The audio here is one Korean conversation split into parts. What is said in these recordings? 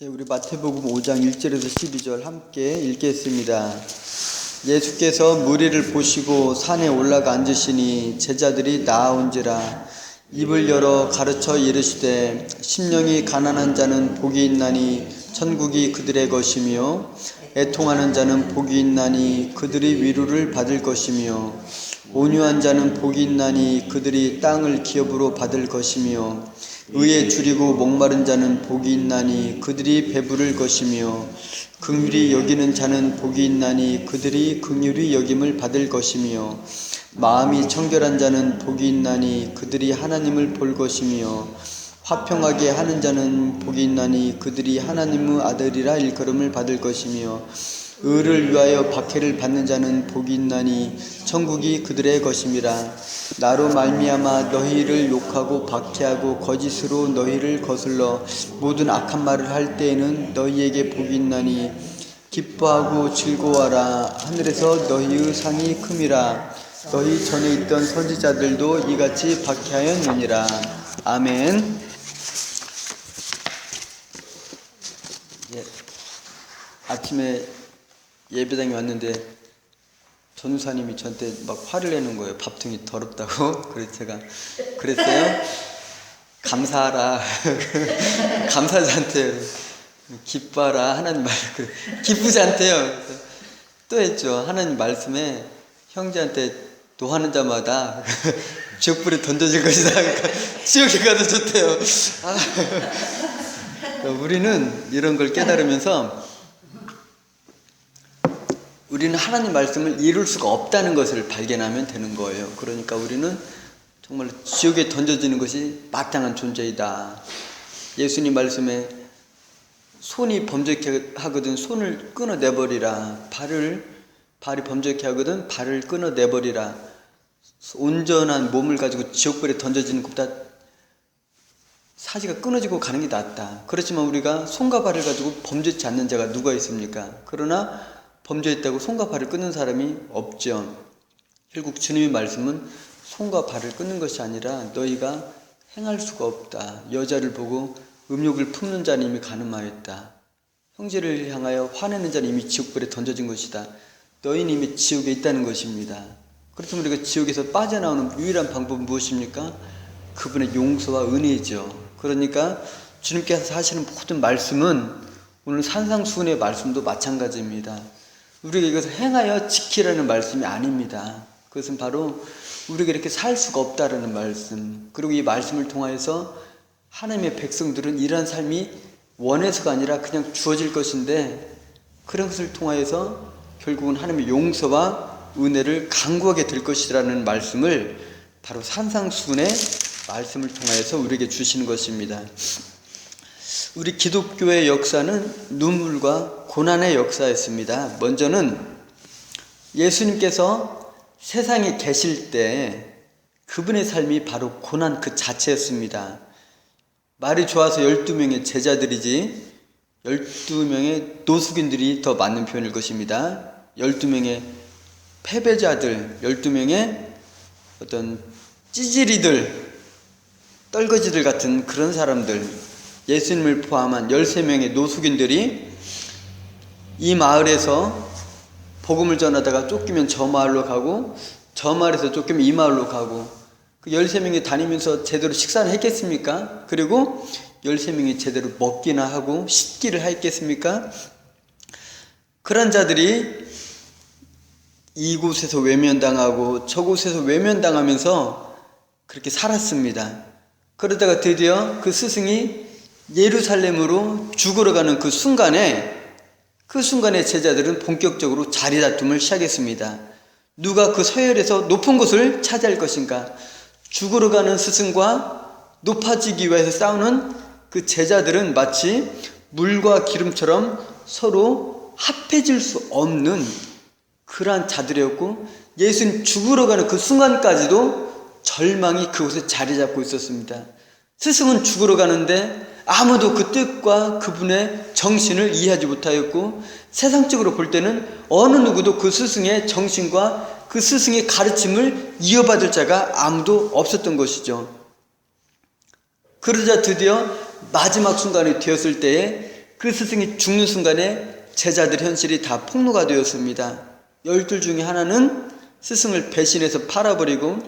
우리 마태복음 5장 1절에서 12절 함께 읽겠습니다. 예수께서 무리를 보시고 산에 올라가 앉으시니 제자들이 나아온지라 입을 열어 가르쳐 이르시되 심령이 가난한 자는 복이 있나니 천국이 그들의 것이며 애통하는 자는 복이 있나니 그들이 위로를 받을 것이며 온유한 자는 복이 있나니 그들이 땅을 기업으로 받을 것이며 의에 줄이고 목마른 자는 복이 있나니 그들이 배부를 것이며 긍휼히 여기는 자는 복이 있나니 그들이 긍휼히 여김을 받을 것이며 마음이 청결한 자는 복이 있나니 그들이 하나님을 볼 것이며 화평하게 하는 자는 복이 있나니 그들이 하나님의 아들이라 일컬음을 받을 것이며 의를 위하여 박해를 받는 자는 복이 있나니 천국이 그들의 것임이라. 나로 말미암아 너희를 욕하고 박해하고 거짓으로 너희를 거슬러 모든 악한 말을 할 때에는 너희에게 복이 있나니 기뻐하고 즐거워하라. 하늘에서 너희의 상이 큼이라. 너희 전에 있던 선지자들도 이같이 박해하였느니라. 아멘. 아침에 예배당에 왔는데 전우사님이 저한테 막 화를 내는 거예요. 밥통이 더럽다고. 그래서 제가 그랬어요. 감사하라. 감사자한테 기뻐하라. 하나님 말 기쁘지 않대요. 또 했죠. 하나님 말씀에 형제한테 노하는 자마다 지옥불에 던져질 것이다. 그러니까 지옥에 가도 좋대요. 우리는 이런 걸 깨달으면서 우리는 하나님 말씀을 이룰 수가 없다는 것을 발견하면 되는 거예요. 그러니까 우리는 정말 지옥에 던져지는 것이 마땅한 존재이다. 예수님 말씀에 손이 범죄케 하거든 손을 끊어내버리라. 발이 범죄케 하거든 발을 끊어내버리라. 온전한 몸을 가지고 지옥불에 던져지는 것보다 사지가 끊어지고 가는 게 낫다. 그렇지만 우리가 손과 발을 가지고 범죄치 않는 자가 누가 있습니까? 그러나 범죄했다고 손과 발을 끊는 사람이 없죠. 결국 주님의 말씀은 손과 발을 끊는 것이 아니라 너희가 행할 수가 없다. 여자를 보고 음욕을 품는 자는 이미 가늠하였다. 형제를 향하여 화내는 자는 이미 지옥불에 던져진 것이다. 너희는 이미 지옥에 있다는 것입니다. 그렇다면 우리가 지옥에서 빠져나오는 유일한 방법은 무엇입니까? 그분의 용서와 은혜죠. 그러니까 주님께서 하시는 모든 말씀은 오늘 산상수훈의 말씀도 마찬가지입니다. 우리가 이것을 행하여 지키라는 말씀이 아닙니다. 그것은 바로 우리가 이렇게 살 수가 없다라는 말씀. 그리고 이 말씀을 통하여서 하나님의 백성들은 이러한 삶이 원해서가 아니라 그냥 주어질 것인데 그런 것을 통하여서 결국은 하나님의 용서와 은혜를 간구하게 될 것이라는 말씀을 바로 산상수훈의 말씀을 통하여서 우리에게 주시는 것입니다. 우리 기독교의 역사는 눈물과 고난의 역사였습니다. 먼저는 예수님께서 세상에 계실 때 그분의 삶이 바로 고난 그 자체였습니다. 말이 좋아서 12명의 제자들이지 12명의 노숙인들이 더 맞는 표현일 것입니다. 12명의 패배자들, 12명의 어떤 찌질이들, 떨거지들 같은 그런 사람들, 예수님을 포함한 13명의 노숙인들이 이 마을에서 복음을 전하다가 쫓기면 저 마을로 가고 저 마을에서 쫓기면 이 마을로 가고 그 13명이 다니면서 제대로 식사를 했겠습니까? 그리고 13명이 제대로 먹기나 하고 씻기를 했겠습니까? 그런 자들이 이곳에서 외면당하고 저곳에서 외면당하면서 그렇게 살았습니다. 그러다가 드디어 그 스승이 예루살렘으로 죽으러 가는 그 순간에 제자들은 본격적으로 자리다툼을 시작했습니다. 누가 그 서열에서 높은 곳을 차지할 것인가? 죽으러 가는 스승과 높아지기 위해서 싸우는 그 제자들은 마치 물과 기름처럼 서로 합해질 수 없는 그러한 자들이었고 예수님 죽으러 가는 그 순간까지도 절망이 그곳에 자리 잡고 있었습니다. 스승은 죽으러 가는데 아무도 그 뜻과 그분의 정신을 이해하지 못하였고 세상적으로 볼 때는 어느 누구도 그 스승의 정신과 그 스승의 가르침을 이어받을 자가 아무도 없었던 것이죠. 그러자 드디어 마지막 순간이 되었을 때에 그 스승이 죽는 순간에 제자들 현실이 다 폭로가 되었습니다. 12 중에 하나는 스승을 배신해서 팔아버리고,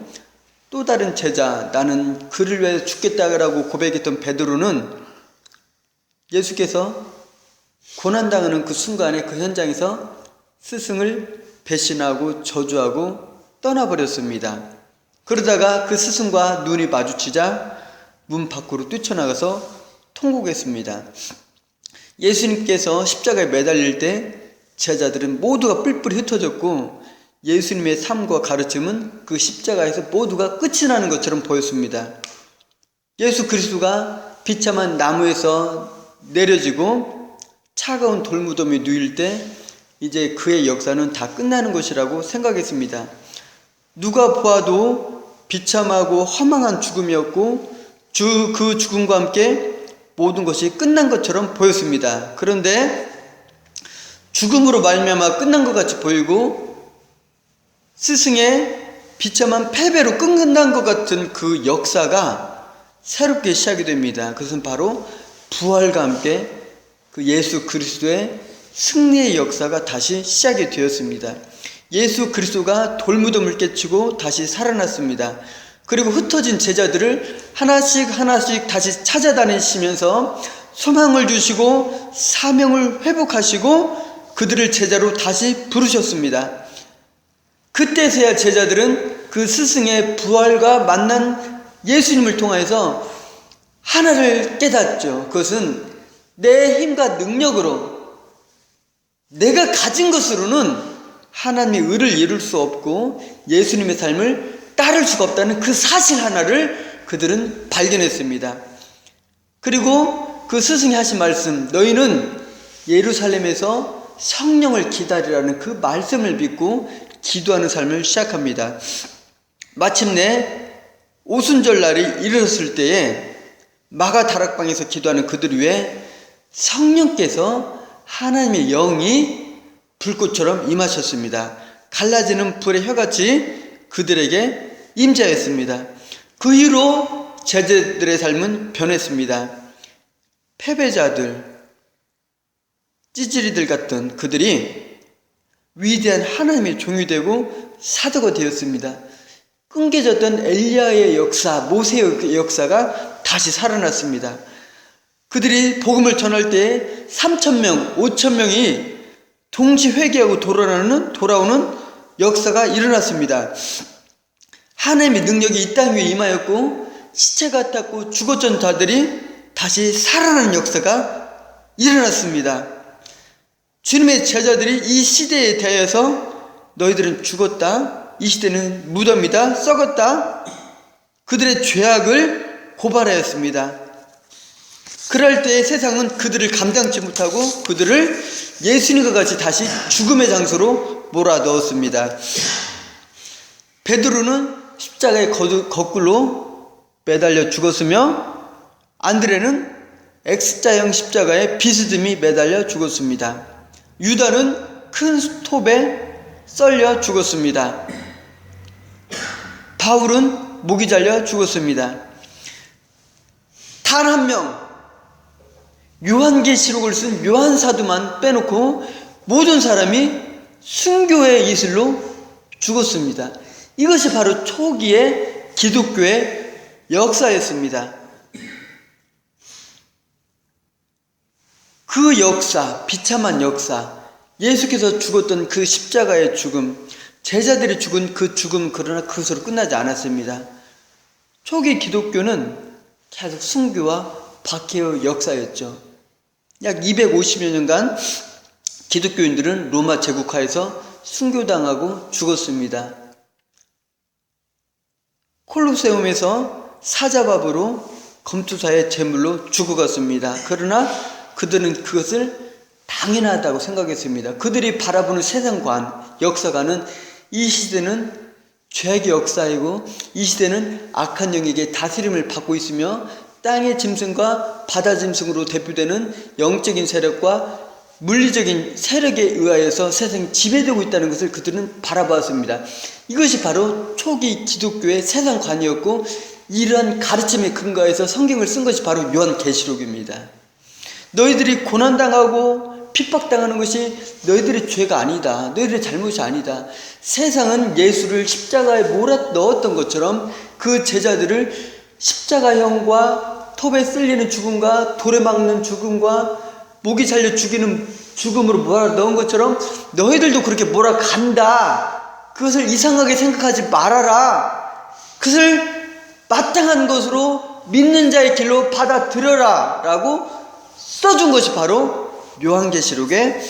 또 다른 제자, 나는 그를 위해 죽겠다라고 고백했던 베드로는 예수께서 고난당하는 그 순간에 그 현장에서 스승을 배신하고 저주하고 떠나버렸습니다. 그러다가 그 스승과 눈이 마주치자 문 밖으로 뛰쳐나가서 통곡했습니다. 예수님께서 십자가에 매달릴 때 제자들은 모두가 뿔뿔이 흩어졌고, 예수님의 삶과 가르침은 그 십자가에서 모두가 끝이 나는 것처럼 보였습니다. 예수 그리스도가 비참한 나무에서 내려지고 차가운 돌무덤에 누일 때 이제 그의 역사는 다 끝나는 것이라고 생각했습니다. 누가 보아도 비참하고 허망한 죽음이었고, 그 죽음과 함께 모든 것이 끝난 것처럼 보였습니다. 그런데 죽음으로 말미암아 끝난 것 같이 보이고, 스승의 비참한 패배로 끝난 것 같은 그 역사가 새롭게 시작이 됩니다. 그것은 바로 부활과 함께 그 예수 그리스도의 승리의 역사가 다시 시작이 되었습니다. 예수 그리스도가 돌무덤을 깨치고 다시 살아났습니다. 그리고 흩어진 제자들을 하나씩 다시 찾아다니시면서 소망을 주시고 사명을 회복하시고 그들을 제자로 다시 부르셨습니다. 그때서야 제자들은 그 스승의 부활과 만난 예수님을 통해서 하나를 깨닫죠. 그것은 내 힘과 능력으로, 내가 가진 것으로는 하나님의 의를 이룰 수 없고 예수님의 삶을 따를 수가 없다는 그 사실 하나를 그들은 발견했습니다. 그리고 그 스승이 하신 말씀, 너희는 예루살렘에서 성령을 기다리라는 그 말씀을 믿고 기도하는 삶을 시작합니다. 마침내 오순절 날이 이르렀을 때에 마가 다락방에서 기도하는 그들 위에 성령께서 하나님의 영이 불꽃처럼 임하셨습니다. 갈라지는 불의 혀같이 그들에게 임재하였습니다. 그 이후로 제자들의 삶은 변했습니다. 패배자들, 찌질이들 같던 그들이 위대한 하나님의 종이 되고 사도가 되었습니다. 끊겨졌던 엘리야의 역사, 모세의 역사가 다시 살아났습니다. 그들이 복음을 전할 때 3,000명, 5,000명이 동시 회개하고 돌아오는 역사가 일어났습니다. 하나님의 능력이 이 땅 위에 임하였고, 시체 같았고 죽었던 자들이 다시 살아나는 역사가 일어났습니다. 주님의 제자들이 이 시대에 대해서 너희들은 죽었다, 이 시대는 무덤이다, 썩었다, 그들의 죄악을 고발하였습니다. 그럴 때 세상은 그들을 감당치 못하고 그들을 예수님과 같이 다시 죽음의 장소로 몰아넣었습니다. 베드로는 십자가에 거꾸로 매달려 죽었으며, 안드레는 X자형 십자가에 비스듬히 매달려 죽었습니다. 유다는 큰 톱에 썰려 죽었습니다. 바울은 목이 잘려 죽었습니다. 단 한 명, 요한계시록을 쓴 요한사도만 빼놓고 모든 사람이 순교의 이슬로 죽었습니다. 이것이 바로 초기의 기독교의 역사였습니다. 그 역사, 비참한 역사, 예수께서 죽었던 그 십자가의 죽음, 제자들이 죽은 그 죽음, 그러나 그것으로 끝나지 않았습니다. 초기 기독교는 계속 순교와 박해의 역사였죠. 약 250여 년간 기독교인들은 로마 제국하에서 순교당하고 죽었습니다. 콜로세움에서 사자밥으로 검투사의 제물로 죽어갔습니다. 그러나 그들은 그것을 당연하다고 생각했습니다. 그들이 바라보는 세상관, 역사관은 이 시대는 죄의 역사이고 이 시대는 악한 영에게 다스림을 받고 있으며 땅의 짐승과 바다 짐승으로 대표되는 영적인 세력과 물리적인 세력에 의하여서 세상이 지배되고 있다는 것을 그들은 바라보았습니다. 이것이 바로 초기 기독교의 세상관이었고, 이러한 가르침에 근거해서 성경을 쓴 것이 바로 요한계시록입니다. 너희들이 고난당하고 핍박당하는 것이 너희들의 죄가 아니다. 너희들의 잘못이 아니다. 세상은 예수를 십자가에 몰아 넣었던 것처럼 그 제자들을 십자가형과 톱에 쓸리는 죽음과 돌에 막는 죽음과 목이 잘려 죽이는 죽음으로 몰아 넣은 것처럼 너희들도 그렇게 몰아간다. 그것을 이상하게 생각하지 말아라. 그것을 마땅한 것으로 믿는 자의 길로 받아들여라 라고 써준 것이 바로 요한계시록의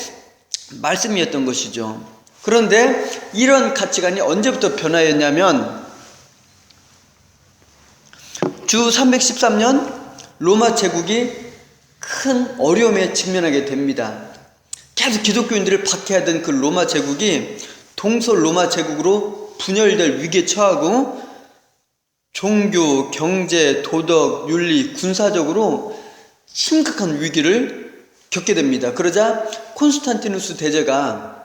말씀이었던 것이죠. 그런데 이런 가치관이 언제부터 변화했냐면 주 313년 로마 제국이 큰 어려움에 직면하게 됩니다. 계속 기독교인들을 박해하던 그 로마 제국이 동서 로마 제국으로 분열될 위기에 처하고 종교, 경제, 도덕, 윤리, 군사적으로 심각한 위기를 겪게 됩니다. 그러자 콘스탄티누스 대제가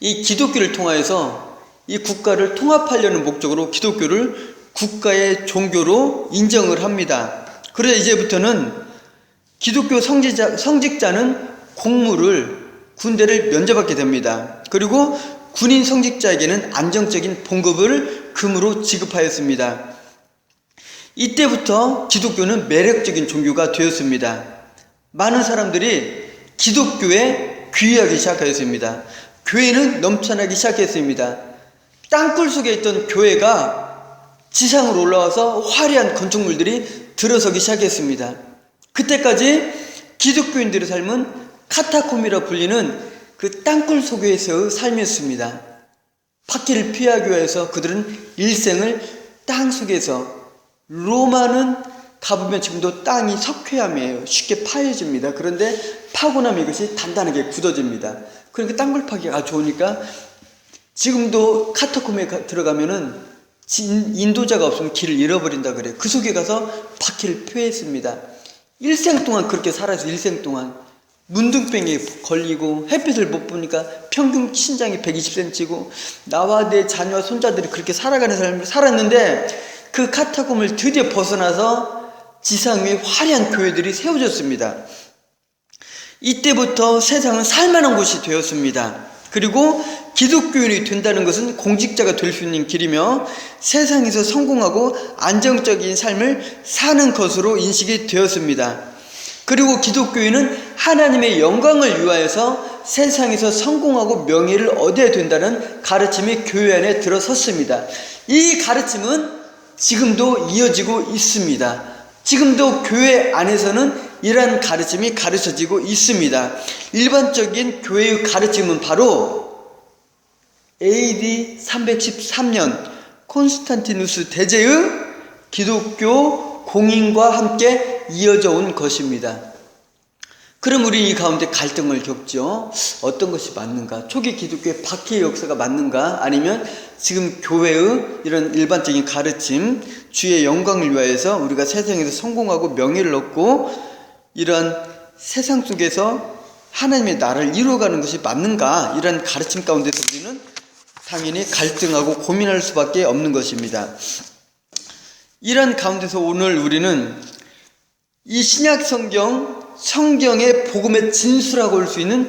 이 기독교를 통하여서 이 국가를 통합하려는 목적으로 기독교를 국가의 종교로 인정을 합니다. 그러자 이제부터는 기독교 성직자는 군대를 면제받게 됩니다. 그리고 군인 성직자에게는 안정적인 봉급을 금으로 지급하였습니다. 이때부터 기독교는 매력적인 종교가 되었습니다. 많은 사람들이 기독교에 귀의하기 시작하였습니다. 교회는 넘쳐나기 시작했습니다. 땅굴 속에 있던 교회가 지상으로 올라와서 화려한 건축물들이 들어서기 시작했습니다. 그때까지 기독교인들의 삶은 카타콤이라 불리는 그 땅굴 속에서의 삶이었습니다. 박해를 피하기 위해서 그들은 일생을 땅 속에서, 로마는 가보면 지금도 땅이 석회암이에요. 쉽게 파여집니다. 그런데 파고 나면 이것이 단단하게 굳어집니다. 그러니까 땅굴 파기가 좋으니까 지금도 카타콤에 들어가면은 인도자가 없으면 길을 잃어버린다 그래요. 그 속에 가서 박해를 피했습니다. 일생 동안 그렇게 살아서 일생 동안 문둥병에 걸리고 햇빛을 못 보니까 평균 신장이 120cm고 나와 내 자녀와 손자들이 그렇게 살아가는 삶을 살았는데 그 카타콤을 드디어 벗어나서 지상 위에 화려한 교회들이 세워졌습니다. 이때부터 세상은 살만한 곳이 되었습니다. 그리고 기독교인이 된다는 것은 공직자가 될 수 있는 길이며 세상에서 성공하고 안정적인 삶을 사는 것으로 인식이 되었습니다. 그리고 기독교인은 하나님의 영광을 위하여서 세상에서 성공하고 명예를 얻어야 된다는 가르침이 교회 안에 들어섰습니다. 이 가르침은 지금도 이어지고 있습니다. 지금도 교회 안에서는 이러한 가르침이 가르쳐지고 있습니다. 일반적인 교회의 가르침은 바로 AD 313년 콘스탄티누스 대제의 기독교 공인과 함께 이어져 온 것입니다. 그럼 우리 이 가운데 갈등을 겪죠. 어떤 것이 맞는가? 초기 기독교의 박해의 역사가 맞는가? 아니면 지금 교회의 이런 일반적인 가르침, 주의 영광을 위하여서 우리가 세상에서 성공하고 명예를 얻고 이런 세상 속에서 하나님의 나라를 이루어가는 것이 맞는가? 이런 가르침 가운데서 우리는 당연히 갈등하고 고민할 수밖에 없는 것입니다. 이런 가운데서 오늘 우리는 이 신약 성경의 복음의 진수라고 할 수 있는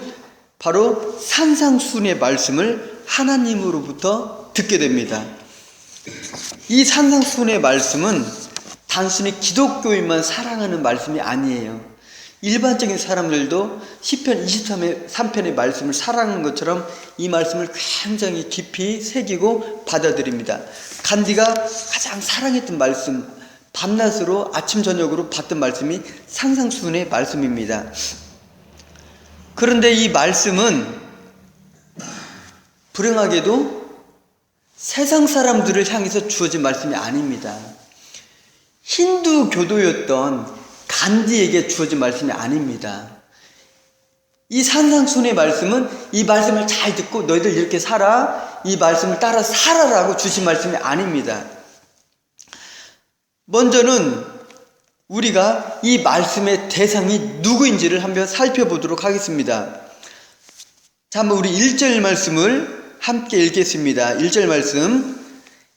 바로 산상수훈의 말씀을 하나님으로부터 듣게 됩니다. 이 산상수훈의 말씀은 단순히 기독교인만 사랑하는 말씀이 아니에요. 일반적인 사람들도 시편 23편의 말씀을 사랑하는 것처럼 이 말씀을 굉장히 깊이 새기고 받아들입니다. 간디가 가장 사랑했던 말씀, 밤낮으로 아침 저녁으로 받던 말씀이 산상수훈의 말씀입니다. 그런데 이 말씀은 불행하게도 세상 사람들을 향해서 주어진 말씀이 아닙니다. 힌두 교도였던 간디에게 주어진 말씀이 아닙니다. 이 산상수훈의 말씀은 이 말씀을 잘 듣고 너희들 이렇게 살아, 이 말씀을 따라 살아라고 주신 말씀이 아닙니다. 먼저는 우리가 이 말씀의 대상이 누구인지를 한번 살펴보도록 하겠습니다. 자, 한번 우리 1절 말씀을 함께 읽겠습니다. 1절 말씀.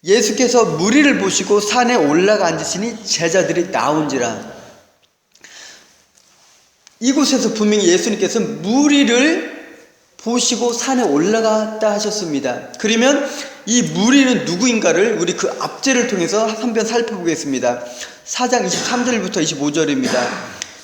예수께서 무리를 보시고 산에 올라가 앉으시니 제자들이 나온지라. 이곳에서 분명히 예수님께서 무리를 보시고 산에 올라갔다 하셨습니다. 그러면 이 무리는 누구인가를 우리 그 앞절을 통해서 한번 살펴보겠습니다. 4장 23절부터 25절입니다.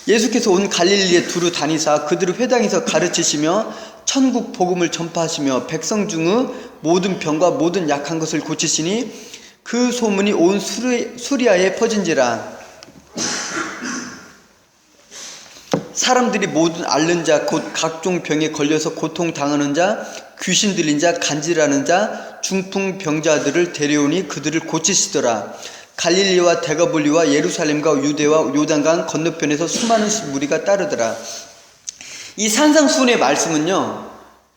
예수께서 온 갈릴리에 두루 다니사 그들을 회당에서 가르치시며 천국 복음을 전파하시며 백성 중의 모든 병과 모든 약한 것을 고치시니 그 소문이 온 수리아에 퍼진지라. 사람들이 모든 앓는 자 곧 각종 병에 걸려서 고통당하는 자 귀신 들린 자 간질하는 자 중풍병자들을 데려오니 그들을 고치시더라. 갈릴리와 데가볼리와 예루살렘과 유대와 요단강 건너편에서 수많은 무리가 따르더라. 이 산상수훈의 말씀은요,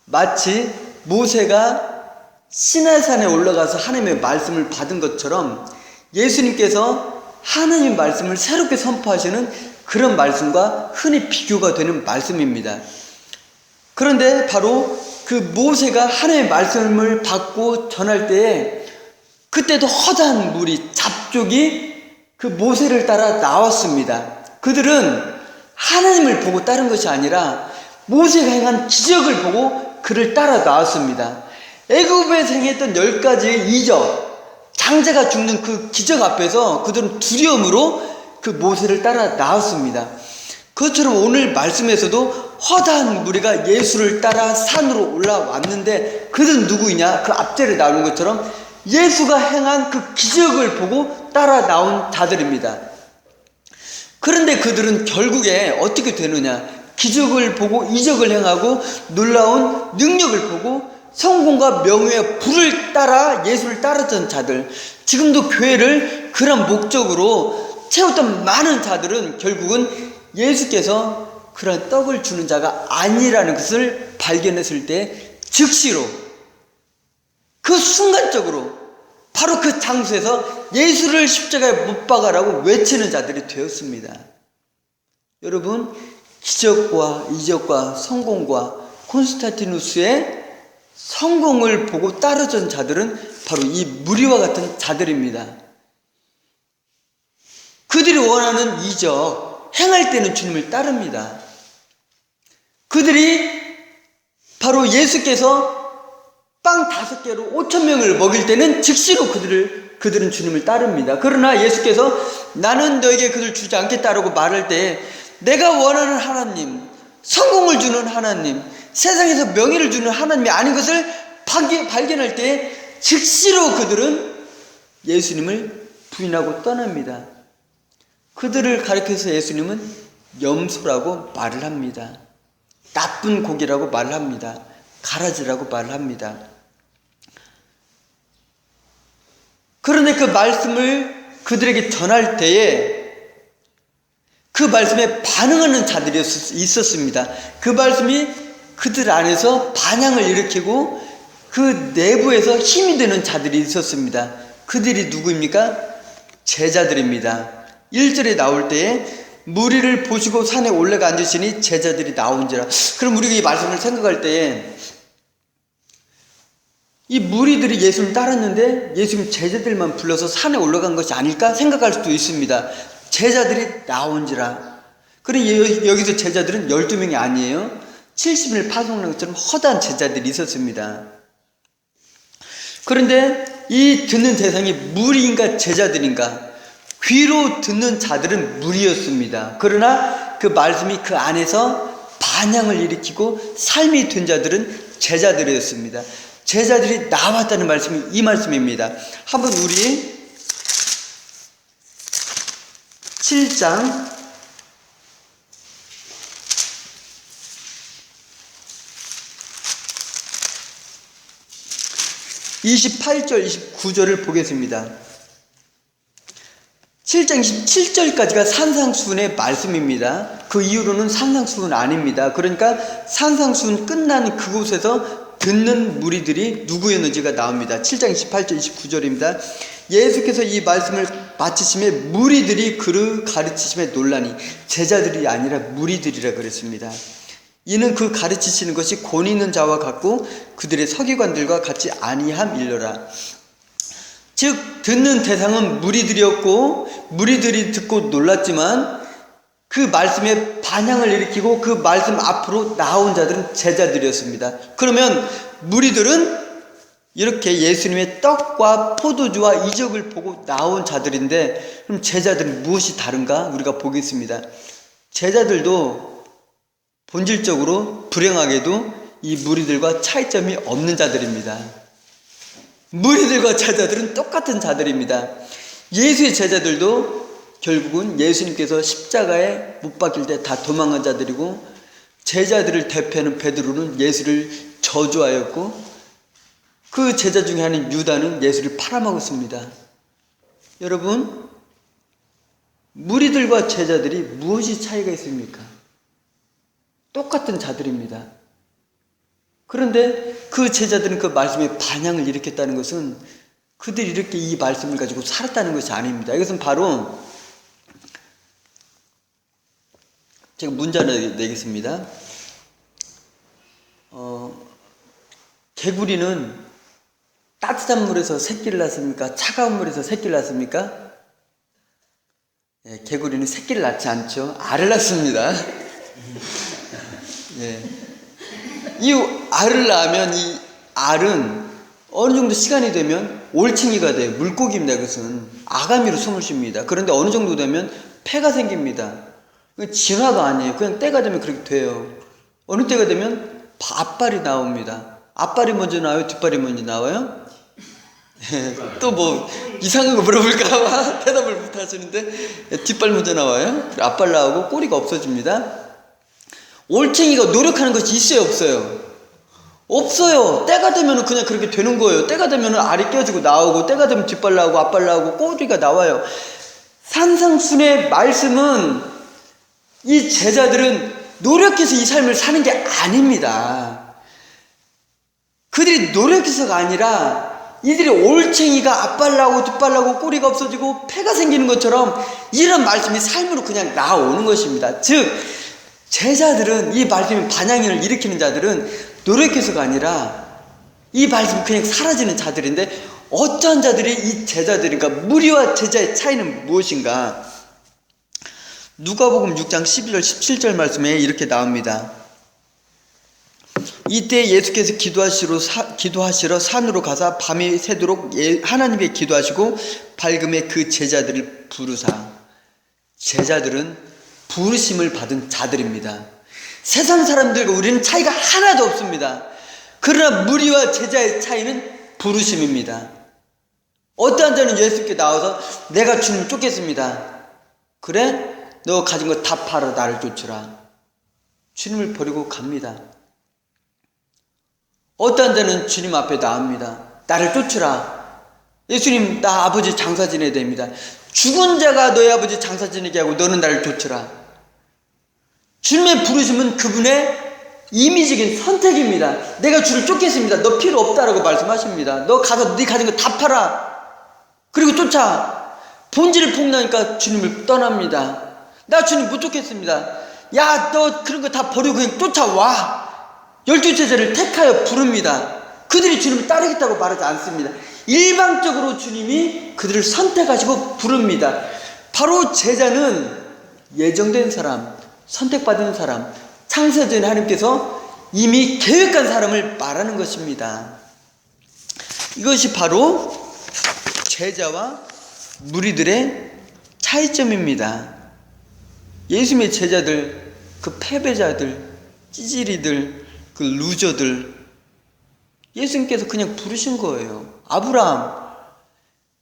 마치 모세가 시내산에 올라가서 하나님의 말씀을 받은 것처럼 예수님께서 하나님의 말씀을 새롭게 선포하시는 그런 말씀과 흔히 비교가 되는 말씀입니다. 그런데 바로 그 모세가 하나님의 말씀을 받고 전할 때에 그때도 허다한 무리, 잡족이 그 모세를 따라 나왔습니다. 그들은 하나님을 보고 따른 것이 아니라 모세가 행한 기적을 보고 그를 따라 나왔습니다. 애굽에서 행했던 10가지의 이적, 장자가 죽는 그 기적 앞에서 그들은 두려움으로 그 모세를 따라 나왔습니다. 그것처럼 오늘 말씀에서도 허다한 무리가 예수를 따라 산으로 올라왔는데 그들은 누구이냐? 그 앞절에 나오는 것처럼 예수가 행한 그 기적을 보고 따라 나온 자들입니다. 그런데 그들은 결국에 어떻게 되느냐? 기적을 보고 이적을 행하고 놀라운 능력을 보고 성공과 명예의 불을 따라 예수를 따랐던 자들, 지금도 교회를 그런 목적으로 채웠던 많은 자들은 결국은 예수께서 그런 떡을 주는 자가 아니라는 것을 발견했을 때 즉시로 그 순간적으로 바로 그 장소에서 예수를 십자가에 못 박아라고 외치는 자들이 되었습니다. 여러분, 기적과 이적과 성공과 콘스탄티누스의 성공을 보고 따르던 자들은 바로 이 무리와 같은 자들입니다. 그들이 원하는 이적, 행할 때는 주님을 따릅니다. 그들이 바로 예수께서 빵 5개로 5,000명을 먹일 때는 즉시로 그들은 주님을 따릅니다. 그러나 예수께서 나는 너에게 그들 주지 않겠다라고 말할 때 내가 원하는 하나님, 성공을 주는 하나님, 세상에서 명예를 주는 하나님이 아닌 것을 발견할 때 즉시로 그들은 예수님을 부인하고 떠납니다. 그들을 가리켜서 예수님은 염소라고 말을 합니다. 나쁜 고기라고 말을 합니다. 가라지라고 말을 합니다. 그런데 그 말씀을 그들에게 전할 때에 그 말씀에 반응하는 자들이 있었습니다. 그 말씀이 그들 안에서 반향을 일으키고 그 내부에서 힘이 되는 자들이 있었습니다. 그들이 누구입니까? 제자들입니다. 1절에 나올 때에 무리를 보시고 산에 올라가 앉으시니 제자들이 나온지라. 그럼 우리가 이 말씀을 생각할 때에 이 무리들이 예수를 따랐는데 예수님 제자들만 불러서 산에 올라간 것이 아닐까 생각할 수도 있습니다. 제자들이 나온지라. 그런데 여기서 제자들은 12명이 아니에요. 70일 파송한 것처럼 허다한 제자들이 있었습니다. 그런데 이 듣는 대상이 무리인가 제자들인가? 귀로 듣는 자들은 무리였습니다. 그러나 그 말씀이 그 안에서 반향을 일으키고 삶이 된 자들은 제자들이었습니다. 제자들이 나왔다는 말씀이 이 말씀입니다. 한번 우리 7장 28절 29절을 보겠습니다. 7장 27절까지가 산상수훈의 말씀입니다. 그 이후로는 산상수훈 아닙니다. 그러니까 산상수훈 끝난 그곳에서 듣는 무리들이 누구였는지가 나옵니다. 7장 28절 29절입니다. 예수께서 이 말씀을 마치심에 무리들이 그를 가르치심에 놀라니, 제자들이 아니라 무리들이라 그랬습니다. 이는 그 가르치시는 것이 권위 있는 자와 같고 그들의 서기관들과 같이 아니함일러라. 즉 듣는 대상은 무리들이었고 무리들이 듣고 놀랐지만 그 말씀에 반향을 일으키고 그 말씀 앞으로 나온 자들은 제자들이었습니다. 그러면 무리들은 이렇게 예수님의 떡과 포도주와 이적을 보고 나온 자들인데, 그럼 제자들은 무엇이 다른가? 우리가 보겠습니다. 제자들도 본질적으로 불행하게도 이 무리들과 차이점이 없는 자들입니다. 무리들과 제자들은 똑같은 자들입니다. 예수의 제자들도 결국은 예수님께서 십자가에 못 박힐 때 다 도망간 자들이고, 제자들을 대표하는 베드로는 예수를 저주하였고, 그 제자 중에 하나인 유다는 예수를 팔아먹었습니다. 여러분, 무리들과 제자들이 무엇이 차이가 있습니까? 똑같은 자들입니다. 그런데 그 제자들은 그 말씀에 반향을 일으켰다는 것은 그들이 이렇게 이 말씀을 가지고 살았다는 것이 아닙니다. 이것은 바로, 제가 문자를 내겠습니다. 개구리는 따뜻한 물에서 새끼를 낳습니까? 차가운 물에서 새끼를 낳습니까? 예, 개구리는 새끼를 낳지 않죠. 알을 낳습니다. 예. 이 알을 낳으면 이 알은 어느 정도 시간이 되면 올챙이가 돼요. 물고기입니다. 그것은 아가미로 숨을 쉽니다. 그런데 어느 정도 되면 폐가 생깁니다. 진화가 아니에요. 그냥 때가 되면 그렇게 돼요. 어느 때가 되면 앞발이 나옵니다. 앞발이 먼저 나와요? 뒷발이 먼저 나와요? 또 뭐 이상한 거 물어볼까 대답을 못 하시는데, 뒷발 먼저 나와요? 앞발 나오고 꼬리가 없어집니다. 올챙이가 노력하는 것이 있어요, 없어요? 없어요. 때가 되면 그냥 그렇게 되는 거예요. 때가 되면 알이 깨지고 나오고, 때가 되면 뒷발 나오고 앞발 나오고 꼬리가 나와요. 산상순의 말씀은, 이 제자들은 노력해서 이 삶을 사는 게 아닙니다. 그들이 노력해서가 아니라 이들이 올챙이가 앞발 나오고 뒷발 나오고 꼬리가 없어지고 폐가 생기는 것처럼 이런 말씀이 삶으로 그냥 나오는 것입니다. 즉, 제자들은, 이 말씀에 반향을 일으키는 자들은 노력해서가 아니라 이 말씀이 그냥 사라지는 자들인데, 어떠한 자들이 이 제자들인가? 무리와 제자의 차이는 무엇인가? 누가복음 6장 12절 17절 말씀에 이렇게 나옵니다. 이때 예수께서 기도하시러 산으로 가사 밤이 새도록 하나님께 기도하시고 밝음에 그 제자들을 부르사. 제자들은 부르심을 받은 자들입니다. 세상 사람들과 우리는 차이가 하나도 없습니다. 그러나 무리와 제자의 차이는 부르심입니다. 어떠한 자는 예수께 나와서 내가 주님 쫓겠습니다. 그래? 너 가진 거 다 팔아 나를 쫓으라. 주님을 버리고 갑니다. 어떠한 자는 주님 앞에 나옵니다. 나를 쫓으라. 예수님, 나 아버지 장사 지내야 됩니다. 죽은 자가 너희 아버지 장사 지내게 하고 너는 나를 쫓으라. 주님의 부르심은 그분의 임의적인 선택입니다. 내가 주를 쫓겠습니다. 너 필요 없다라고 말씀하십니다. 너 가서 네 가진 거 다 팔아. 그리고 쫓아. 본질을 폭로하니까 주님을 떠납니다. 나 주님 못 쫓겠습니다. 야, 너 그런 거 다 버리고 그냥 쫓아와. 12제자를 택하여 부릅니다. 그들이 주님을 따르겠다고 말하지 않습니다. 일방적으로 주님이 그들을 선택하시고 부릅니다. 바로 제자는 예정된 사람, 선택받은 사람, 창세전에 하나님께서 이미 계획한 사람을 말하는 것입니다. 이것이 바로 제자와 무리들의 차이점입니다. 예수님의 제자들, 그 패배자들, 찌질이들, 그 루저들, 예수님께서 그냥 부르신 거예요. 아브라함,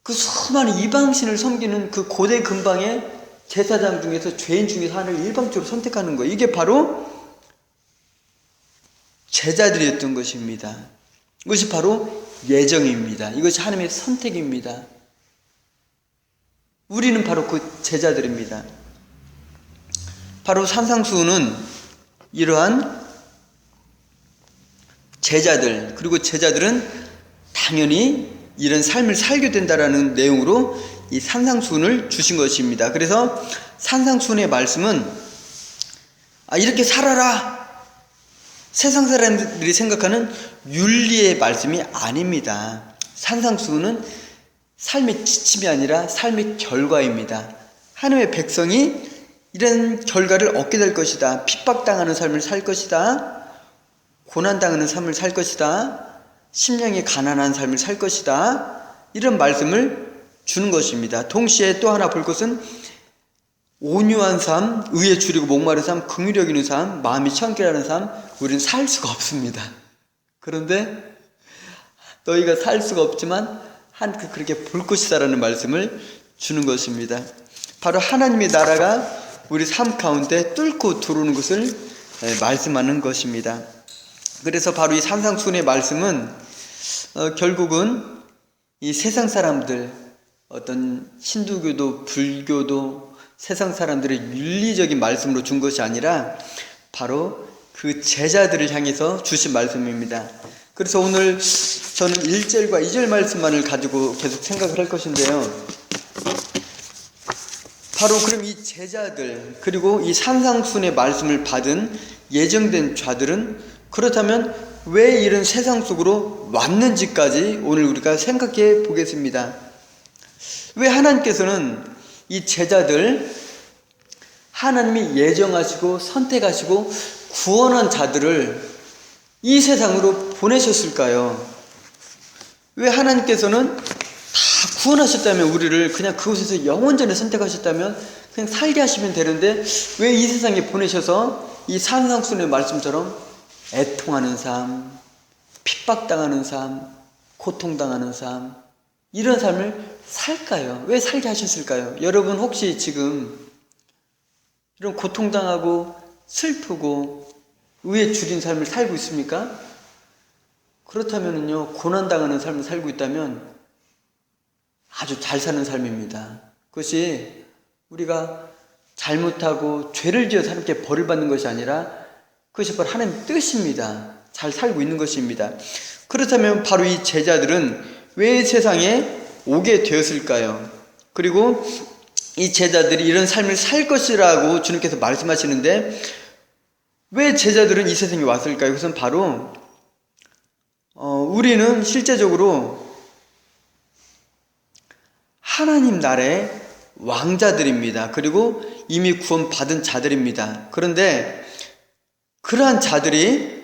그 수많은 이방신을 섬기는 그 고대 근방의 제사장 중에서, 죄인 중에서 하나를 일방적으로 선택하는 거예요. 이게 바로 제자들이었던 것입니다. 이것이 바로 예정입니다. 이것이 하나님의 선택입니다. 우리는 바로 그 제자들입니다. 바로 산상수훈은 이러한 제자들, 그리고 제자들은 당연히 이런 삶을 살게 된다라는 내용으로 이 산상수훈을 주신 것입니다. 그래서 산상수훈의 말씀은 이렇게 살아라, 세상 사람들이 생각하는 윤리의 말씀이 아닙니다. 산상수훈은 삶의 지침이 아니라 삶의 결과입니다. 하나님의 백성이 이런 결과를 얻게 될 것이다. 핍박당하는 삶을 살 것이다. 고난당하는 삶을 살 것이다. 심령이 가난한 삶을 살 것이다. 이런 말씀을 주는 것입니다. 동시에 또 하나 볼 것은 온유한 삶, 의에 줄이고 목마른 삶, 긍휼히 여기는 삶, 마음이 청결하는 삶, 우리는 살 수가 없습니다. 그런데 너희가 살 수가 없지만 그렇게 볼 것이다라는 말씀을 주는 것입니다. 바로 하나님의 나라가 우리 삶 가운데 뚫고 들어오는 것을 말씀하는 것입니다. 그래서 바로 이 산상순의 말씀은 결국은 이 세상 사람들, 어떤 힌두교도 불교도 세상 사람들의 윤리적인 말씀으로 준 것이 아니라 바로 그 제자들을 향해서 주신 말씀입니다. 그래서 오늘 저는 1절과 2절 말씀만을 가지고 계속 생각을 할 것인데요. 바로 그럼 이 제자들 그리고 이 산상순의 말씀을 받은 예정된 자들은 그렇다면 왜 이런 세상 속으로 왔는지까지 오늘 우리가 생각해 보겠습니다. 왜 하나님께서는 이 제자들, 하나님이 예정하시고 선택하시고 구원한 자들을 이 세상으로 보내셨을까요? 왜 하나님께서는 다 구원하셨다면 우리를 그냥 그곳에서 영원전에 선택하셨다면 그냥 살게 하시면 되는데 왜 이 세상에 보내셔서 이 산상순의 말씀처럼 애통하는 삶, 핍박당하는 삶, 고통당하는 삶, 이런 삶을 살까요? 왜 살게 하셨을까요? 여러분 혹시 지금 이런 고통당하고 슬프고 의에 줄인 삶을 살고 있습니까? 그렇다면요, 고난당하는 삶을 살고 있다면 아주 잘 사는 삶입니다. 그것이 우리가 잘못하고 죄를 지어 하나님께 벌을 받는 것이 아니라 그것이 바로 하나님의 뜻입니다. 잘 살고 있는 것입니다. 그렇다면 바로 이 제자들은 왜 세상에 오게 되었을까요? 그리고 이 제자들이 이런 삶을 살 것이라고 주님께서 말씀하시는데 왜 제자들은 이 세상에 왔을까요? 그것은 바로 우리는 실제적으로 하나님 나라의 왕자들입니다. 그리고 이미 구원받은 자들입니다. 그런데 그러한 자들이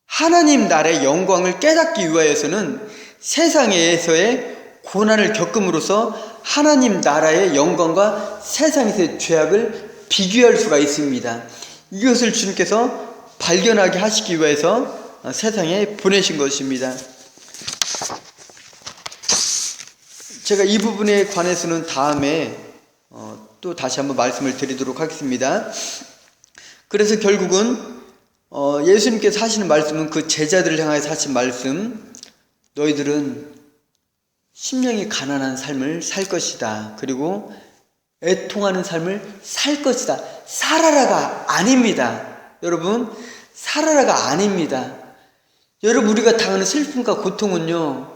하나님 나라의 영광을 깨닫기 위하여서는 세상에서의 고난을 겪음으로써 하나님 나라의 영광과 세상에서의 죄악을 비교할 수가 있습니다. 이것을 주님께서 발견하게 하시기 위해서 세상에 보내신 것입니다. 제가 이 부분에 관해서는 다음에 또 다시 한번 말씀을 드리도록 하겠습니다. 그래서 결국은 예수님께서 하시는 말씀은 그 제자들을 향해서 하신 말씀, 너희들은 심령이 가난한 삶을 살 것이다. 그리고 애통하는 삶을 살 것이다. 살아라가 아닙니다. 여러분, 살아라가 아닙니다. 여러분, 우리가 당하는 슬픔과 고통은요,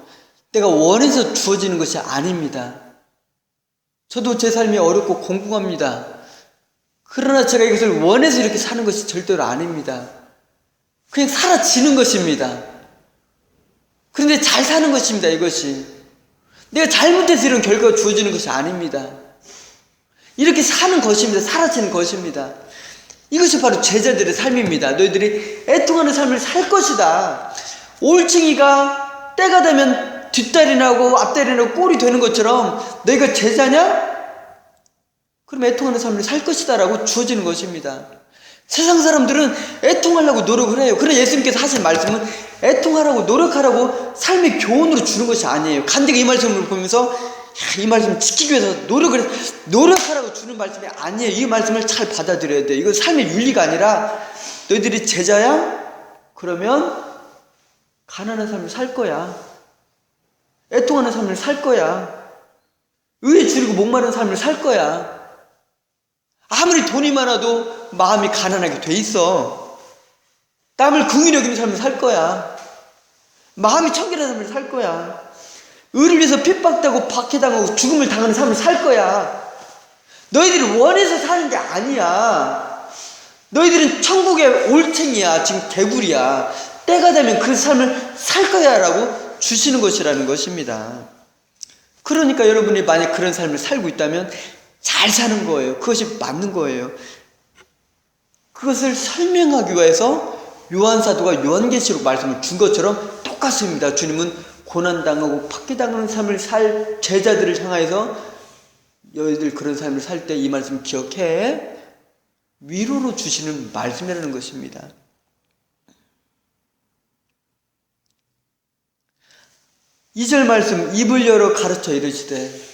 내가 원해서 주어지는 것이 아닙니다. 저도 제 삶이 어렵고 공공합니다. 그러나 제가 이것을 원해서 이렇게 사는 것이 절대로 아닙니다. 그냥 사라지는 것입니다. 그런데 잘 사는 것입니다. 이것이 내가 잘못해서 이런 결과가 주어지는 것이 아닙니다. 이렇게 사는 것입니다. 사라지는 것입니다. 이것이 바로 제자들의 삶입니다. 너희들이 애통하는 삶을 살 것이다. 올챙이가 때가 되면 뒷다리 나고 앞다리 나고 꼴이 되는 것처럼 너희가 제자냐? 그럼 애통하는 삶을 살 것이다 라고 주어지는 것입니다. 세상 사람들은 애통하려고 노력을 해요. 그러나 예수님께서 하신 말씀은 애통하라고 노력하라고 삶의 교훈으로 주는 것이 아니에요. 간증이 이 말씀을 보면서 이 말씀을 지키기 위해서 노력하라고 주는 말씀이 아니에요. 이 말씀을 잘 받아들여야 돼요. 이건 삶의 윤리가 아니라 너희들이 제자야? 그러면 가난한 삶을 살 거야. 애통하는 삶을 살 거야. 의에 줄이고 목마른 삶을 살 거야. 아무리 돈이 많아도 마음이 가난하게 돼 있어. 남을 긍휼히 여기는 삶을 살 거야. 마음이 청결한 삶을 살 거야. 의를 위해서 핍박당하고 박해당하고 죽음을 당하는 삶을 살 거야. 너희들이 원해서 사는 게 아니야. 너희들은 천국의 올챙이야. 지금 개구리야. 때가 되면 그 삶을 살 거야 라고 주시는 것이라는 것입니다. 그러니까 여러분이 만약 그런 삶을 살고 있다면 잘 사는 거예요. 그것이 맞는 거예요. 그것을 설명하기 위해서 요한사도가 요한계시록 말씀을 준 것처럼 똑같습니다. 주님은 고난당하고 박해당하는 삶을 살 제자들을 향해서 너희들 그런 삶을 살 때 이 말씀 기억해, 위로로 주시는 말씀이라는 것입니다. 이 절 말씀, 입을 열어 가르쳐 이르시되,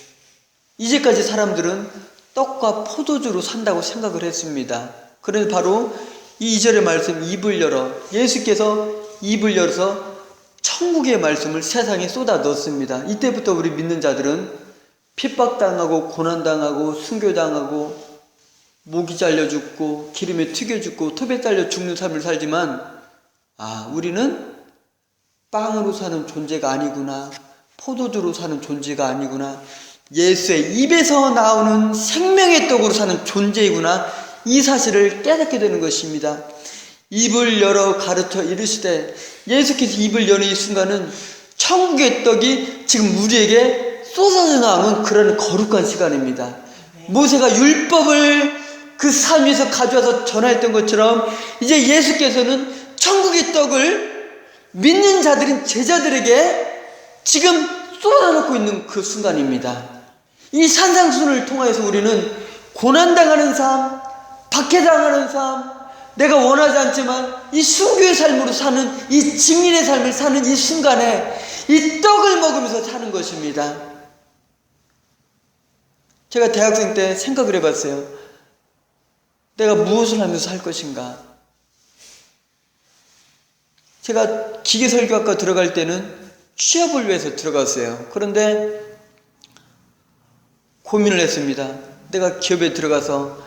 이제까지 사람들은 떡과 포도주로 산다고 생각을 했습니다. 그래서 바로 이 2절의 말씀, 입을 열어, 예수께서 입을 열어서 천국의 말씀을 세상에 쏟아 넣었습니다. 이때부터 우리 믿는 자들은 핍박당하고 고난당하고 순교당하고 목이 잘려 죽고 기름에 튀겨 죽고 톱에 잘려 죽는 삶을 살지만, 우리는 빵으로 사는 존재가 아니구나, 포도주로 사는 존재가 아니구나, 예수의 입에서 나오는 생명의 떡으로 사는 존재이구나, 이 사실을 깨닫게 되는 것입니다. 입을 열어 가르쳐 이르시되, 예수께서 입을 여는 이 순간은 천국의 떡이 지금 우리에게 쏟아져 나오는 그런 거룩한 시간입니다. 모세가 율법을 그 산 위에서 가져와서 전하였던 것처럼 이제 예수께서는 천국의 떡을 믿는 자들인 제자들에게 지금 쏟아놓고 있는 그 순간입니다. 이 산상순을 통하여서 우리는 고난당하는 삶, 박해당하는 삶, 내가 원하지 않지만 이 순교의 삶으로 사는, 이 증인의 삶을 사는 이 순간에 이 떡을 먹으면서 사는 것입니다. 제가 대학생 때 생각을 해봤어요. 내가 무엇을 하면서 살 것인가? 제가 기계설계학과 들어갈 때는 취업을 위해서 들어갔어요. 그런데 고민을 했습니다. 내가 기업에 들어가서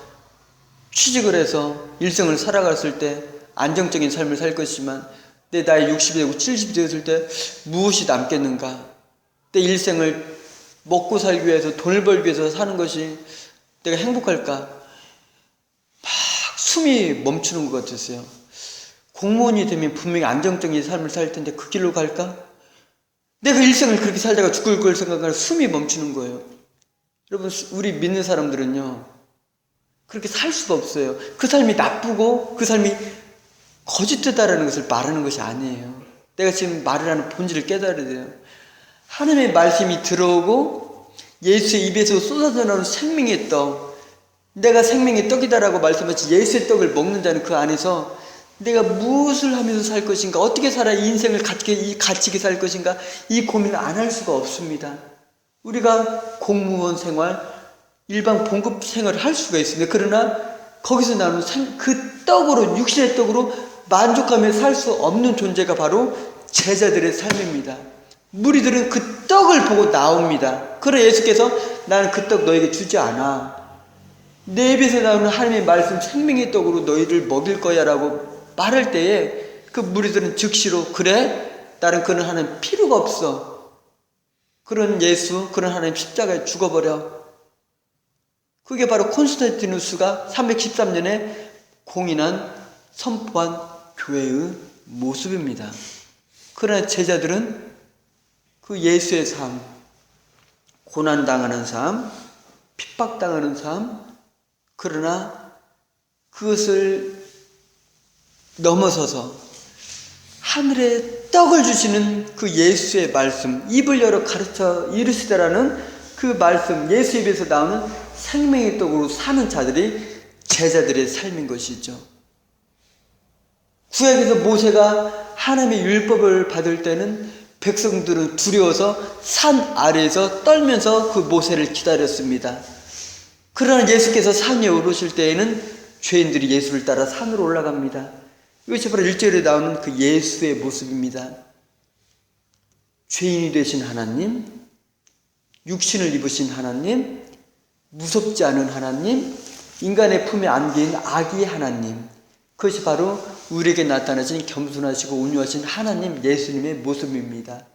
취직을 해서 일생을 살아갔을 때 안정적인 삶을 살 것이지만 내 나이 60이 되고 70이 되었을 때 무엇이 남겠는가? 내 일생을 먹고 살기 위해서, 돈을 벌기 위해서 사는 것이 내가 행복할까? 막 숨이 멈추는 것 같았어요. 공무원이 되면 분명히 안정적인 삶을 살 텐데 그 길로 갈까? 내가 일생을 그렇게 살다가 죽을 걸 생각하면 숨이 멈추는 거예요. 여러분, 우리 믿는 사람들은요, 그렇게 살 수가 없어요. 그 삶이 나쁘고 그 삶이 거짓되다라는 것을 말하는 것이 아니에요. 내가 지금 말을 하는 본질을 깨달아야 돼요. 하나님의 말씀이 들어오고 예수의 입에서 쏟아져 나오는 생명의 떡, 내가 생명의 떡이다라고 말씀하신 예수의 떡을 먹는 자는 그 안에서 내가 무엇을 하면서 살 것인가, 어떻게 살아야 이 인생을 가치게 살 것인가, 이 고민을 안 할 수가 없습니다. 우리가 공무원 생활, 일반 봉급 생활을 할 수가 있습니다. 그러나 거기서 나오는 그 떡으로, 육신의 떡으로 만족하며 살 수 없는 존재가 바로 제자들의 삶입니다. 무리들은 그 떡을 보고 나옵니다. 그러나 예수께서 나는 그 떡 너에게 주지 않아. 내 입에서 나오는 하나님의 말씀 생명의 떡으로 너희를 먹일 거야 라고 말할 때에 그 무리들은 즉시로, 그래? 나는 그런 하나님 필요가 없어. 그런 예수, 그런 하나님 십자가에 죽어버려. 그게 바로 콘스탄티누스가 313년에 공인한, 선포한 교회의 모습입니다. 그러나 제자들은 그 예수의 삶, 고난당하는 삶, 핍박당하는 삶, 그러나 그것을 넘어서서 하늘의 떡을 주시는 그 예수의 말씀, 입을 열어 가르쳐 이르시다라는 그 말씀, 예수 입에서 나오는 생명의 떡으로 사는 자들이 제자들의 삶인 것이죠. 구약에서 모세가 하나님의 율법을 받을 때는 백성들은 두려워서 산 아래에서 떨면서 그 모세를 기다렸습니다. 그러나 예수께서 산에 오르실 때에는 죄인들이 예수를 따라 산으로 올라갑니다. 이것이 바로 1절에 나오는 그 예수의 모습입니다. 죄인이 되신 하나님, 육신을 입으신 하나님, 무섭지 않은 하나님, 인간의 품에 안긴 아기 하나님, 그것이 바로 우리에게 나타나신 겸손하시고 온유하신 하나님, 예수님의 모습입니다.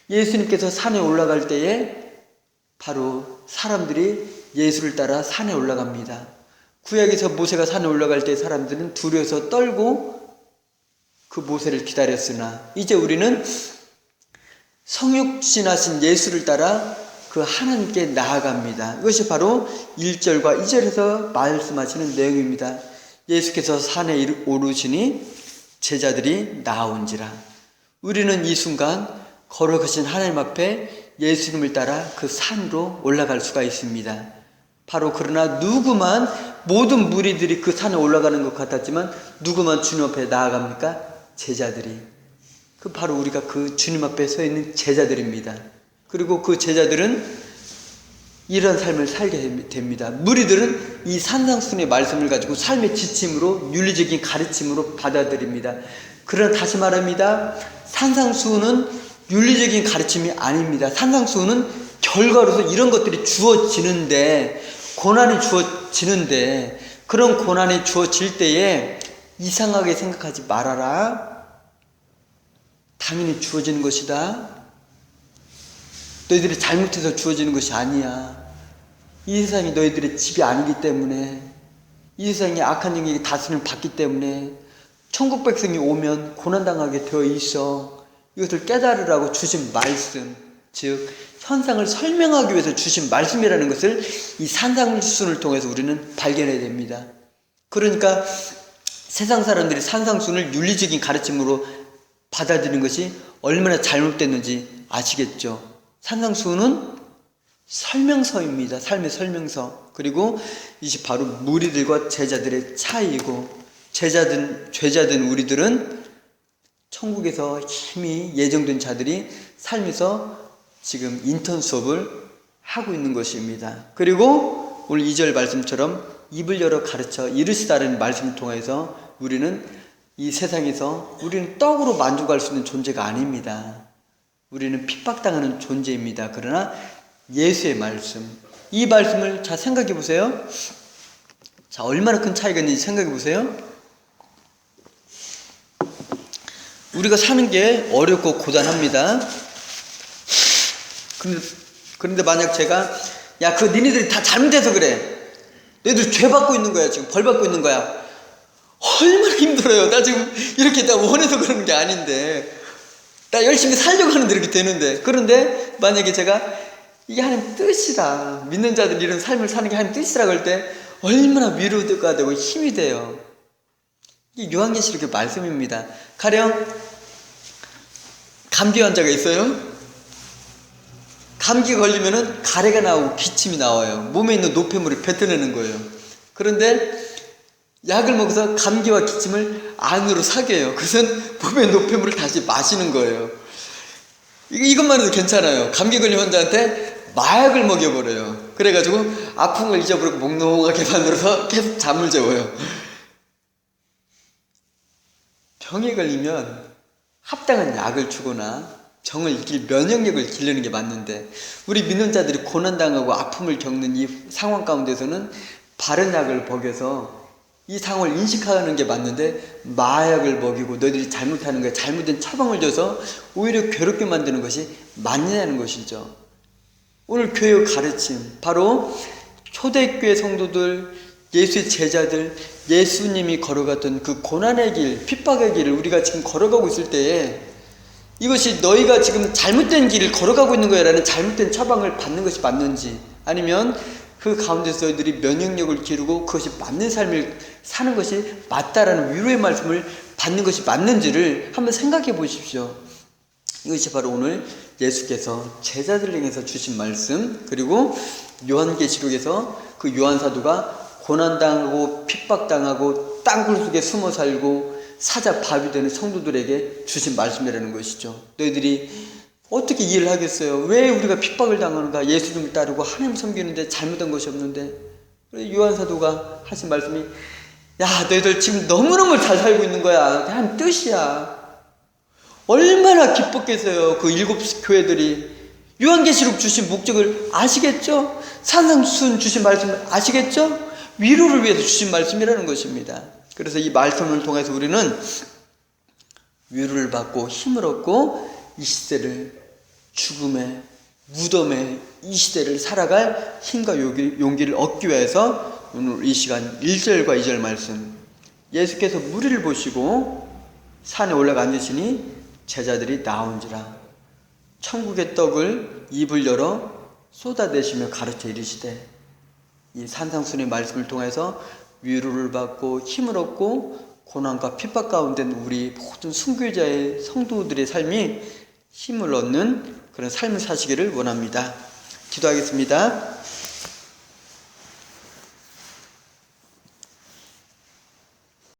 예수님께서 산에 올라갈 때에 바로 사람들이 예수를 따라 산에 올라갑니다. 구약에서 모세가 산에 올라갈 때 사람들은 두려워서 떨고 그 모세를 기다렸으나 이제 우리는 성육신하신 예수를 따라 그 하나님께 나아갑니다. 이것이 바로 1절과 2절에서 말씀하시는 내용입니다. 예수께서 산에 오르시니 제자들이 나아온지라. 우리는 이 순간 걸어가신 하나님 앞에 예수님을 따라 그 산으로 올라갈 수가 있습니다. 바로 그러나 누구만, 모든 무리들이 그 산에 올라가는 것 같았지만 누구만 주님 앞에 나아갑니까? 제자들이. 그 바로 우리가 그 주님 앞에 서 있는 제자들입니다. 그리고 그 제자들은 이런 삶을 살게 됩니다. 무리들은 이 산상수훈의 말씀을 가지고 삶의 지침으로, 윤리적인 가르침으로 받아들입니다. 그러나 다시 말합니다. 산상수훈은 윤리적인 가르침이 아닙니다. 산상수훈은 결과로서 이런 것들이 주어지는데, 고난이 주어지는데, 그런 고난이 주어질 때에 이상하게 생각하지 말아라. 당연히 주어지는 것이다. 너희들이 잘못해서 주어지는 것이 아니야. 이 세상이 너희들의 집이 아니기 때문에, 이 세상에 악한 영역이 다스림을 받기 때문에 천국 백성이 오면 고난당하게 되어 있어. 이것을 깨달으라고 주신 말씀, 즉 현상을 설명하기 위해서 주신 말씀이라는 것을 이 산상수훈을 통해서 우리는 발견해야 됩니다. 그러니까 세상 사람들이 산상수훈을 윤리적인 가르침으로 받아들이는 것이 얼마나 잘못됐는지 아시겠죠? 산상수훈은 설명서입니다. 삶의 설명서. 그리고 이것이 바로 무리들과 제자들의 차이이고, 죄자든 우리들은 천국에서 이미 예정된 자들이 삶에서 지금 인턴 수업을 하고 있는 것입니다. 그리고 오늘 2절 말씀처럼 입을 열어 가르쳐 이르시다라는 말씀을 통해서 우리는 이 세상에서 우리는 떡으로 만족할 수 있는 존재가 아닙니다. 우리는 핍박당하는 존재입니다. 그러나 예수의 말씀, 이 말씀을 잘 생각해 보세요. 자, 얼마나 큰 차이가 있는지 생각해 보세요. 우리가 사는 게 어렵고 고단합니다. 그런데 만약 제가, 야, 그 니네들이 다 잘못해서 그래. 너희들 죄 받고 있는 거야. 지금 벌 받고 있는 거야. 얼마나 힘들어요. 나 지금 이렇게 다 원해서 그러는 게 아닌데, 나 열심히 살려고 하는데 이렇게 되는데. 그런데 만약에 제가 이게 하나님 뜻이다, 믿는 자들이 이런 삶을 사는 게 하나님 뜻이라 그럴 때 얼마나 위로가 되고 힘이 돼요. 이게 요한계시록의 말씀입니다. 가령 감기 환자가 있어요. 감기 걸리면은 가래가 나오고 기침이 나와요. 몸에 있는 노폐물을 뱉어내는 거예요. 그런데 약을 먹어서 감기와 기침을 안으로 사겨요. 그것은 몸의 노폐물을 다시 마시는 거예요. 이것만 해도 괜찮아요. 감기 걸린 환자한테 마약을 먹여버려요. 그래가지고 아픈 걸 잊어버리고 몽롱하게 만들어서 계속 잠을 재워요. 병에 걸리면 합당한 약을 주거나 병을 이길 면역력을 기르는 게 맞는데, 우리 믿는 자들이 고난당하고 아픔을 겪는 이 상황 가운데서는 바른 약을 먹여서 이 상황을 인식하는 게 맞는데 마약을 먹이고 너희들이 잘못하는 거야, 잘못된 처방을 줘서 오히려 괴롭게 만드는 것이 맞느냐는 것이죠. 오늘 교회의 가르침, 바로 초대교회 성도들, 예수의 제자들, 예수님이 걸어갔던 그 고난의 길, 핍박의 길을 우리가 지금 걸어가고 있을 때에 이것이 너희가 지금 잘못된 길을 걸어가고 있는 거야 라는 잘못된 처방을 받는 것이 맞는지, 아니면 그 가운데서 너희들이 면역력을 기르고 그것이 맞는 삶을 사는 것이 맞다라는 위로의 말씀을 받는 것이 맞는지를 한번 생각해 보십시오. 이것이 바로 오늘 예수께서 제자들을 향해서 주신 말씀, 그리고 요한계시록에서 그 요한사도가 고난당하고 핍박당하고 땅굴 속에 숨어 살고 사자 밥이 되는 성도들에게 주신 말씀이라는 것이죠. 너희들이 어떻게 이해를 하겠어요? 왜 우리가 핍박을 당하는가? 예수님을 따르고 하나님 섬기는데 잘못한 것이 없는데. 요한사도가 하신 말씀이, 야, 너희들 지금 너무너무 잘 살고 있는 거야. 하나님 뜻이야. 얼마나 기뻤겠어요. 그 7 교회들이. 요한계시록 주신 목적을 아시겠죠? 산상수훈 주신 말씀 아시겠죠? 위로를 위해서 주신 말씀이라는 것입니다. 그래서 이 말씀을 통해서 우리는 위로를 받고 힘을 얻고 이 시대를, 죽음의 무덤의 이 시대를 살아갈 힘과 용기를 얻기 위해서 오늘 이 시간 1절과 2절 말씀, 예수께서 무리를 보시고 산에 올라가 앉으시니 제자들이 나온지라. 천국의 떡을 입을 열어 쏟아내시며 가르쳐 이르시되 이 산상순의 말씀을 통해서 위로를 받고 힘을 얻고 고난과 핍박 가운데 우리 모든 순교자의 성도들의 삶이 힘을 얻는 그런 삶을 사시기를 원합니다. 기도하겠습니다.